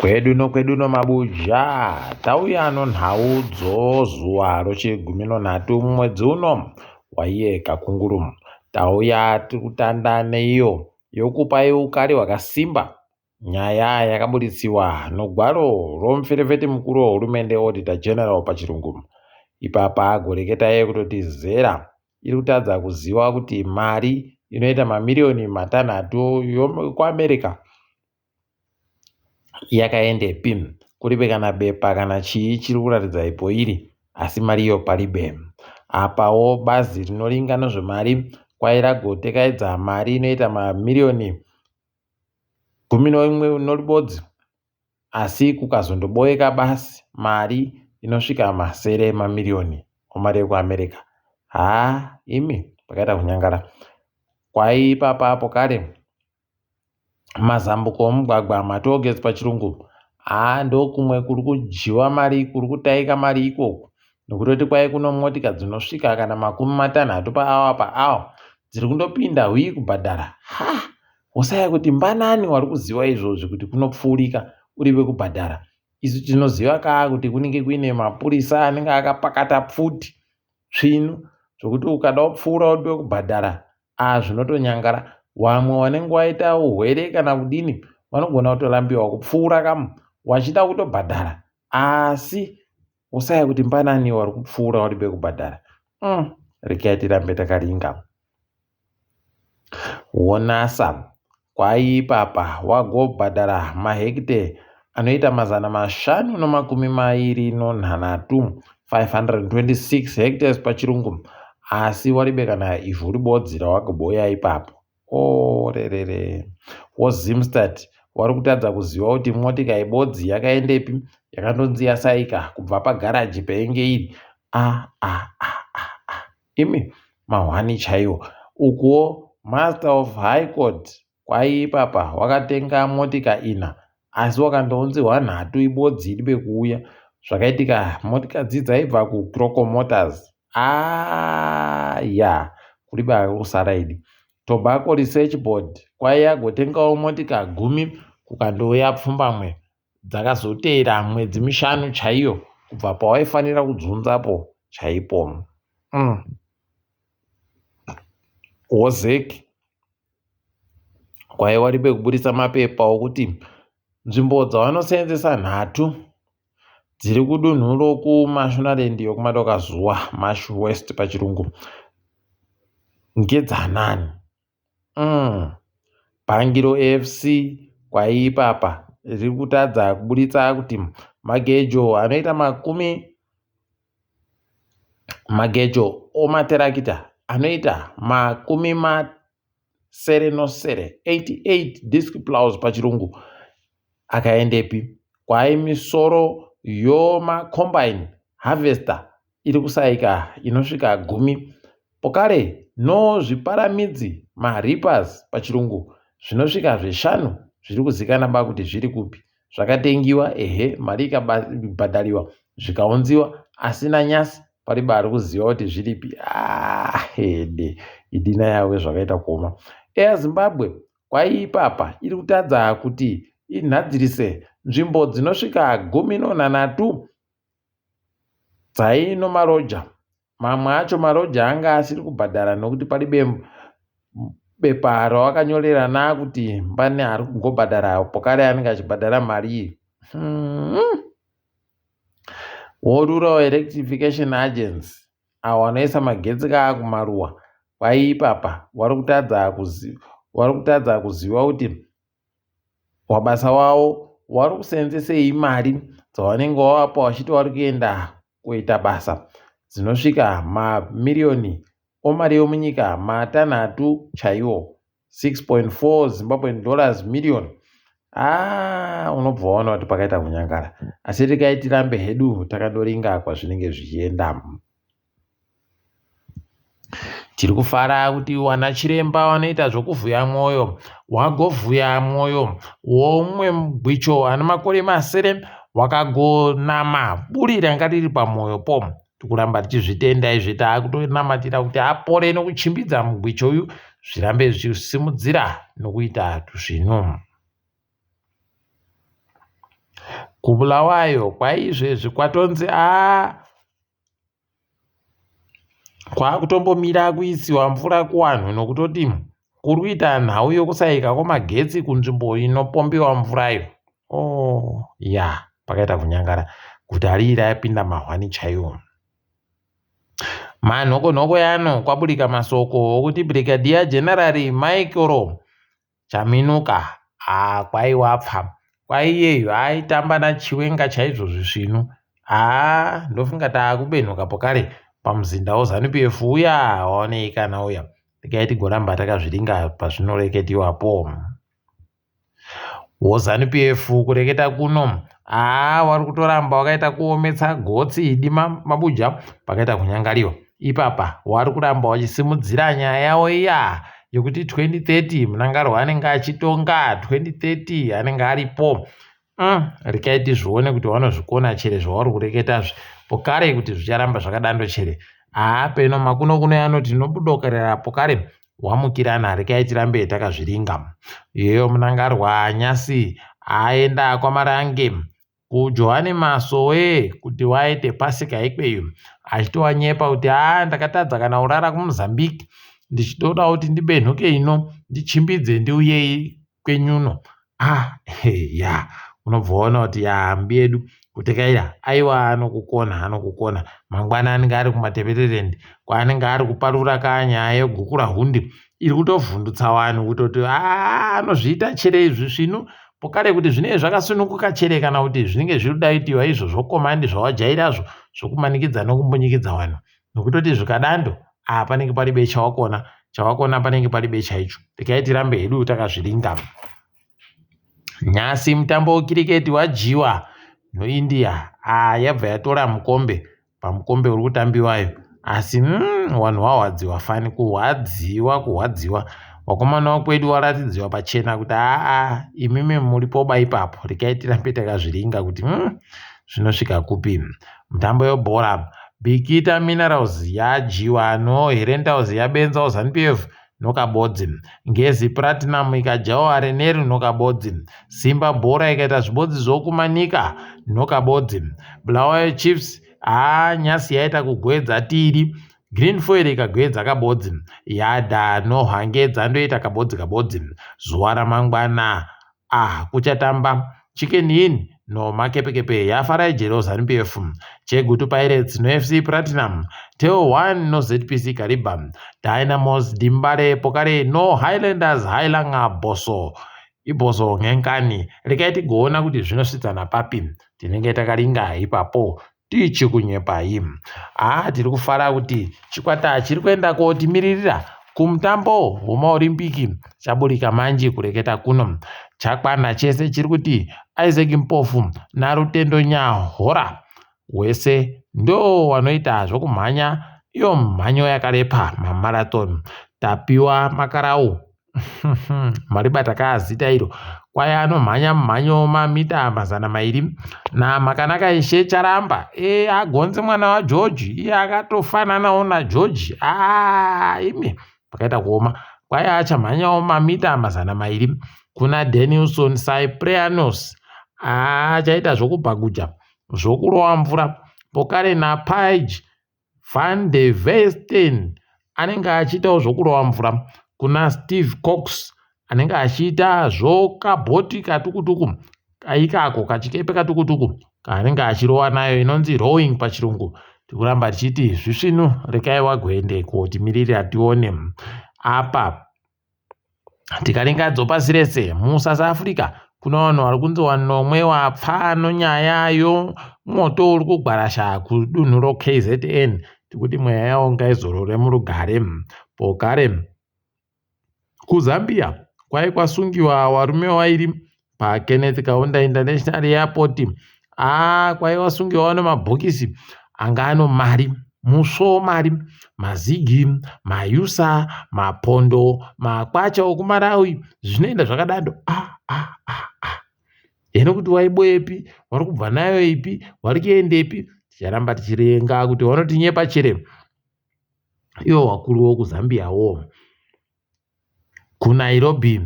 Kweduno mabuja tauya nonhaudzo zuva rochigumi nonhatu mumwedzi uno waiye kakunguru. Tauya tirikutanda neiyo yokupai ukari hwakasimba, nyaya yakabuditsiwa nogwaro romuferefete mukuru wehurumende Auditor General pachirungu. Ipapa agoreketa iye kutoti zera iri kutadza kuziva kuti mari inoita mamirioni matanhatu yokuAmerica yakaendepi, kuribe kana bepa kana chii chiri kuratidza ipo iri, asi mari iyo paribe. Apawo bazi rinoringa nezvemari kwai ragotekaedza mari inoita mamirioni 11 noribodzi, asi kukazondoboeka basi mari inosvika masere mamirioni omari yekuAmerica. Imi pakaita kunyangara. Kwai ipapapo kare mazambuko omugwagwa, matogets pachirungu, ndokumwe kuri kudyiwa mari, kuri kutaika mari ikoko, nokutoti kwai kuno motika dzinosvika kana 60 paawa dziri kundopinda hwii kubhadhara. Usaya kuti mbanani wari kuziva izvozvi kuti kunopfuurika uribe kubhadhara. Isu tinoziva kaa kuti kunenge kuine mapurisa anenge akapakata pfuti tsvinu zvokuti ukada kupfuura uribe kubhadhara, zvinotonyangara. Vamwe vanenge waita urwere kana kudini vanogona kutorambiwa kupfuura kamu wachida kutobhadhara, asi usaya kuti mbanani wari kupfuura waribe kubhadhara. Rekai tirambe takaringa. Wonasa kwai ipapa wagobhadhara mahekite anoita 526 526 hectares pachirungu, asi waribe kana ivhu ribodzi rawagoboya ipapo. WoZimstad wari kutadza kuziva kuti motika ibodzi yakaendepi, yakandonzi yasaika kubva pagaraji painge iri. Imi mahwani chaiwo. Ukuwo Master of High Court kwai ipapa wakatenga motika 4, asi wakandonzi 1 ibodzi iribe kuuya. Zvakaitika motika dzaibva kuCroco Motors. Kuribe kusara idi. Tobacco Research Board kwai yagotengawo motika 10 kukandouya pfumbamwe dzakazoteera mwedzi 5 chaiyo kubva pawaifanira kudzunzapo chaipo. WOZEC kwai waribe kubudisa mapepa okuti nzvimbo dzavanosenzesa nhatu dziri kudunhu rokuMashonaland yokumadokazuva, Mash West pachirungu, ngedzanani. Bhangiro AFC kwai ipapa riri kutadza kubuditsa kuti magejo anoita magejo omaterakita anoita 88 disc plows pachirungu akaendepi. Kwai misoro yomacombine harvester iri kusaika inosvika 10. Pokare nozviparamidzi marippers pachirungu zvinosvika 5 zviri kuzikana kuti zviri kupi. Zvakatengiwa, mari ikabhadhariwa, zvikaunziwa, asina nyasi pariba ari kuziva kuti zviripi. Idina yawe zvakaita kuoma. Air Zimbabwe kwai ipapa iri kutadza kuti inhadzirise nzvimbo dzinosvika 13 dzaino maroja. Mamwe acho maroja anga asiri kubhadhara nokuti paribe bepa rawakanyorerana kuti mbane ari kungobhadhara, pokare anenge achibhadhara mari iyi. Rural Electrification Agency avo vanoisa magetsi kaa kumaruwa kwai ipapa wari kutadza kuziva kuti wabasa wavo wari kusenzesei mari dzavanenge wavapa wachiti wari kuenda kuita basa dzinosvika mamirioni omari yomunyika 6 chaiwo, 6.4 Zimbabwean dollars million. Unobva waona kuti pakaita kunyangara, asi rekai tirambe hedu takandoringa kwazvinenge zvichienda. Tiri kufara kuti wana chiremba wanoita zvokuvhuya mwoyo wagovhuya mwoyo womumwe mugwicho ane makore masere wakagonama buri ranga riri pamwoyo po. Tikuramba tichizvitenda izvi, taakutonamatira kuti apore nokuchimbidza mugwicho uyu zvirambe zvichisimudzira nokuita zvinhu. Kubulawayo kwaizvezvi kwatonzi kwakutombomira kuisiwa mvura kuvanhu nokutoti kuri kuita nhau yokusaika kwemagetsi kunzvimbo inopombiwa mvurayo. Pakaita kunyangara kuti ari rapinda mahwani chaiwo. Manhokonhoko yano kwaburika masoko okuti Brigadier General Michael Chaminuka kwaiwapfa kwaiyeyo aitamba naChiwenga chaizvo zvisvinu. Ndofunga taakubenhuka pokare pamuzinda waZANU-PF uya waonekana uya. Regai tigoramba takazviringa pazvinoreketiwapo. WoZANU-PF kureketa kuno wari kutoramba wakaita kuometsa gotsi idi mabuja pakaita kunyangariwa. Ipapa wari kuramba wachisimudzira nyaya yawo iya yokuti 2030 Mnangagwa anenge achitonga 2030 anenge aripo. Regai tizvione kuti vanozvikona chere zvavari kureketazvi pokare kuti zvicharamba zvakadando chere. Peno makuno yanoti nobudokerera pokare wamukirana. Regai tirambe takazviringa. Iyeyo Mnangagwa nyasi aenda kwaMarange kuJohani Masowe kuti waite pasika ikweyo achitowanyepa kuti ndakatadza kana urara kuMozambique ndichitoda kuti ndibenhuke ino ndichimbidze ndiuye kwenyuno. Unobvaona kuti mbi yedu kutekaira aiwa anokukona mangwana anenge ari kumatevererend kwaanenge ari kuparura kanyaya yogukura hundi iri kutovhundutsa vanhu kutoti anozviita chere izvi zvino pokare kuti zvinenge zvakasununguka chere kana kuti zvinenge zviri kudaitiwa izvo zvokomandi zvawajairazvo zvokumanikidza nokumbonyikidza vanhu nokutoti zvikadando panenge paribe chawakona panenge paribe chaicho. Regai tirambe hedu takazviringa. Nyasi mutambo wekiriketi wajiwa noIndia yabva yatora mukombe pamukombe uri kutambiwayo asi vanhu vahwadziwa fani kuhwadziwa wakomana wekwedu waratidziwa pachena kuti imimi muripoba ipapo. Regai tirambe takazviringa kuti zvinosvika kupi. Mutambo webhora Bikita Minerals yajiwa noHerentaus yabenzawo ZANU-PF nokabodzi. Ngezi Platinum ikajawo Areneri nokabodzi. Simba Bhora ikaita zvibodzi zvokumanika nokabodzi. Bulawayo Chiefs nyasi yaita kugwedza tiri. Green Foil ikagwedza kabodzi. Yadha noHwange dzandoita kabodzi. Zuva ramangwana kuchatamba Chicken Inn noMakepekepe yaFaraijeri ZANU-PF. Chegutu Pirates noFC Platinum. Teo 1 noZPC Kariba. Dynamos Dimbare pokare no Highlanders Hailanga Boso. Iboso ngenkani. Regai tigoona kuti zvinosvitsana papi. Tinenge takaringa ipapo tichikunyepa tiri kufara kuti chikwata chiri kuenda kotimiririra kumutambo wemaolimpiki chaburika manje kureketa kuno. Chakwana chese chiri kuti Isaac Mpofu naRutendo Nyahora wese ndo wanoita zvokumhanya iyo mhanyo yakarepa mamarathon. Tapiwa Makarau mariba takazita iro kwai anomhanya mumhanyo mamita 200 namakanaka eshe charamba agonze mwana waGeorge iye akatofananawo naGeorge ime pakaita kuoma kwai achamhanyawo mamita 200 kuna Danielson Cyprianos achaita zvokubhaguja zvokurova mvura pokare naPage van der Vesten anenge achiitawo zvokurova mvura kuna Steve Cox anenge achiita zvokabhoti katukutuku ikako kachikepe katukutuku kaanenge achirova nayo inonzi rowing pachirungu. Tikuramba tichiti zvisvinu rekai wagwende kotimiririra tione apa. Tikaringadzo pasi rese muSouth Africa kuna vanhu vari kunzi vanomwe wapfa nonyayayo moto uri kugwarasha kudunhu roKZN tikuti mweya yawo ngaizorore murugare. Pokare kuZambia kwai kwasungiwa varume vairi paKenneth Kaunda International Airport. Kwai wasungiwa nemabhokisi anga ano mari musomari mazigi mayusa mapondo makwacha okumarawi zvinoenda zvakadando eno kuti waiboyepi wari kubva nayo ipi wari kuendepi ticharamba tichirenga kuti wanotinyepa chere iwo wakuru wokuZambiawo. kuNairobi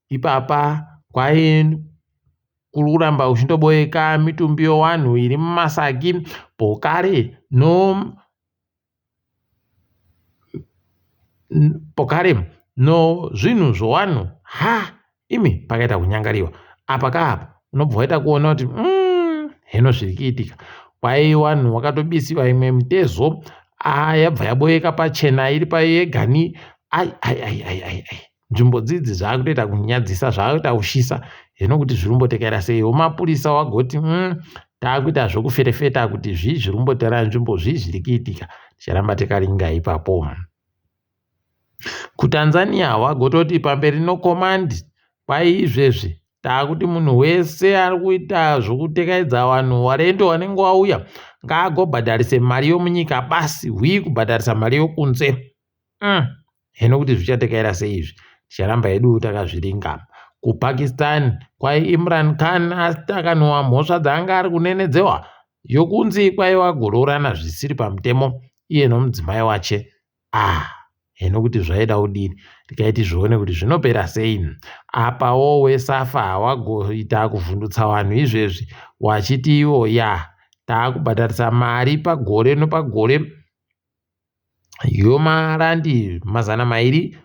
ipapa kuri kuramba uchindoboeka mitumbi yevanhu iri mumasaki, pokare nozvinhu zvevanhu. Imi pakaita kunyangariwa apa kaapa, unobva waita kuona kuti heno zviri kuitika. Kwai vanhu vakatobisiwa imwe mitezo yabva yaboeka pachena iri payegani. Nzvimbo dzidzi zvaakutoita kunyadzisa, zvaakuita kushisa. Heno kuti zvirimbotekera sei? Mapurisa wagoti taakuita zvokuferefeta kuti zvii zviri kumbotera nzvimbo, zvii zviri kuitika. Ticharamba takaringa ipapo. KuTanzania wagototi pamberi nokomandi, kwai izvezvi taakuti munhu wese ari kuita zvokutekaidza vanhu warendo wanenge wauya ngaagobhadharise mari yomunyika basi, hwii kubhadharisa mari yokunze. Heno kuti zvichatekera sei izvi? Ticharamba hedu takazviringa. KuPakistan kwai Imran Khan akanwa mhosva dzaanga ari kunenedzewa yokunzi kwai wagororana zvisiri pamutemo iye nomudzimai wache. Heno kuti zvaida kudini? Tikaiti zvione kuti zvinopera sei. Apawo weSAFA wagoita kuvhundutsa vanhu izvezvi wachiti iwo taakubhadharisa mari pagore nopagore yomarandi 200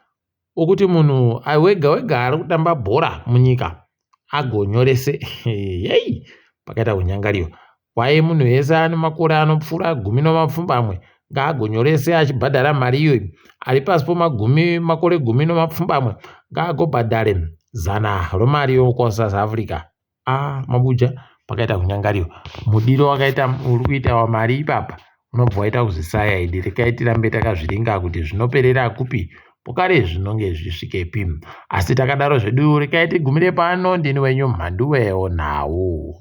okuti munhu wega wega ari kutamba bhora munyika agonyorese. Pakaita kunyangariwa. Kwai munhu wese ane makore anopfuura 10 ngaagonyorese achibhadhara mari iyoyi. Ari pasi makore 10 ngaagobhadhare 100 romari yokuSouth Africa. Mabuja, pakaita kunyangariwa. Mudiro wakaita uri kuita wamari ipapa unobva waita kuzisaya idi. Rekai tirambe takazviringa kuti zvinoperera kupi, pokare zvinonge zvisvikepi. Asi takadaro zvedu rekai tigumire pano. Ndini wenyu Mhanduwe Onhau.